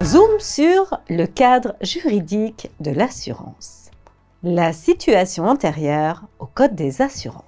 Zoom sur le cadre juridique de l'assurance. La situation antérieure au Code des assurances.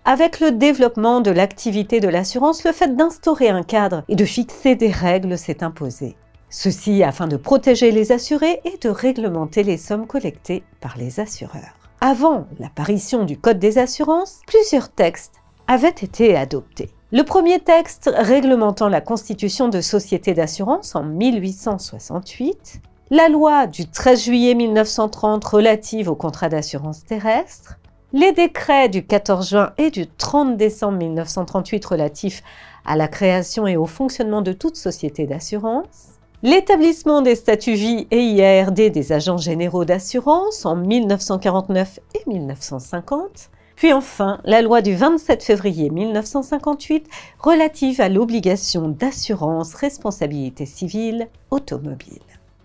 Avec le développement de l'activité de l'assurance, le fait d'instaurer un cadre et de fixer des règles s'est imposé. Ceci afin de protéger les assurés et de réglementer les sommes collectées par les assureurs. Avant l'apparition du Code des assurances, plusieurs textes avaient été adoptés. Le premier texte réglementant la constitution de sociétés d'assurance en 1868, la loi du 13 juillet 1930 relative au contrat d'assurance terrestre, les décrets du 14 juin et du 30 décembre 1938 relatifs à la création et au fonctionnement de toute société d'assurance, l'établissement des statuts vie et IARD des agents généraux d'assurance en 1949 et 1950, puis enfin la loi du 27 février 1958 relative à l'obligation d'assurance responsabilité civile automobile.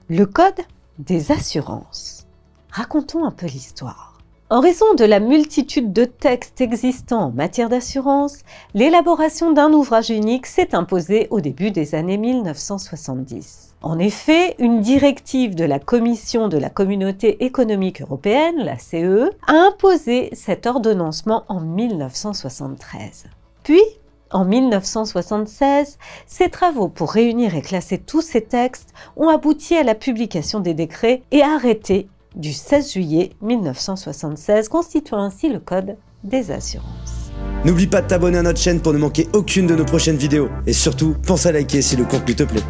Le Code des assurances. Racontons un peu l'histoire. En raison de la multitude de textes existants en matière d'assurance, l'élaboration d'un ouvrage unique s'est imposée au début des années 1970. En effet, une directive de la Commission de la Communauté économique européenne, la CE, a imposé cet ordonnancement en 1973. Puis, en 1976, ces travaux pour réunir et classer tous ces textes ont abouti à la publication des décrets et arrêtés du 16 juillet 1976, constituant ainsi le Code des assurances. N'oublie pas de t'abonner à notre chaîne pour ne manquer aucune de nos prochaines vidéos. Et surtout, pense à liker si le contenu te plaît.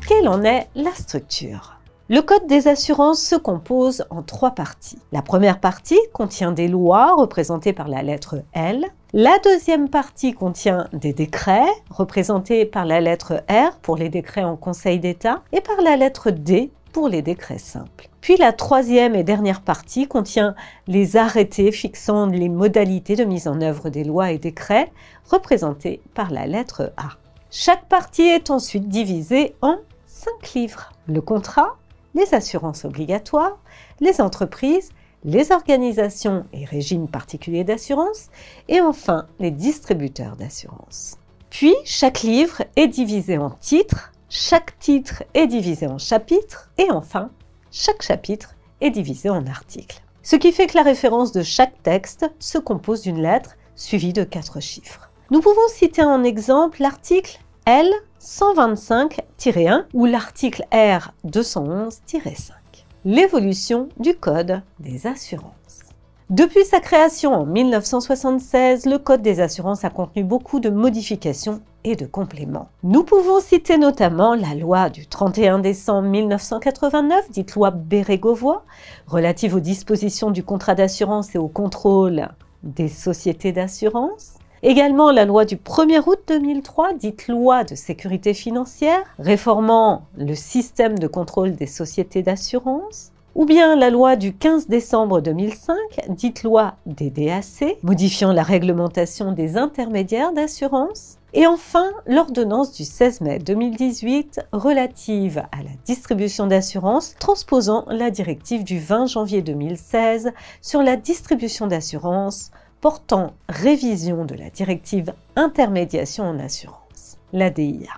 Quelle en est la structure? Le Code des assurances se compose en 3 parties. La première partie contient des lois représentées par la lettre L. La deuxième partie contient des décrets représentés par la lettre R pour les décrets en Conseil d'État et par la lettre D pour les décrets simples. Puis la troisième et dernière partie contient les arrêtés fixant les modalités de mise en œuvre des lois et décrets représentés par la lettre A. Chaque partie est ensuite divisée en 5 livres. Le contrat, les assurances obligatoires, les entreprises, les organisations et régimes particuliers d'assurance et enfin les distributeurs d'assurance. Puis chaque livre est divisé en titres, chaque titre est divisé en chapitres et enfin, chaque chapitre est divisé en articles. Ce qui fait que la référence de chaque texte se compose d'une lettre suivie de 4 chiffres. Nous pouvons citer en exemple l'article L 125-1 ou l'article R 211-5. L'évolution du Code des assurances. Depuis sa création en 1976, le Code des assurances a contenu beaucoup de modifications et de compléments. Nous pouvons citer notamment la loi du 31 décembre 1989, dite loi Bérégovoy, relative aux dispositions du contrat d'assurance et au contrôle des sociétés d'assurance. Également la loi du 1er août 2003, dite loi de sécurité financière, réformant le système de contrôle des sociétés d'assurance. Ou bien la loi du 15 décembre 2005, dite loi des DAC, modifiant la réglementation des intermédiaires d'assurance. Et enfin, l'ordonnance du 16 mai 2018 relative à la distribution d'assurance, transposant la directive du 20 janvier 2016 sur la distribution d'assurance, portant révision de la directive intermédiation en assurance, la DIA.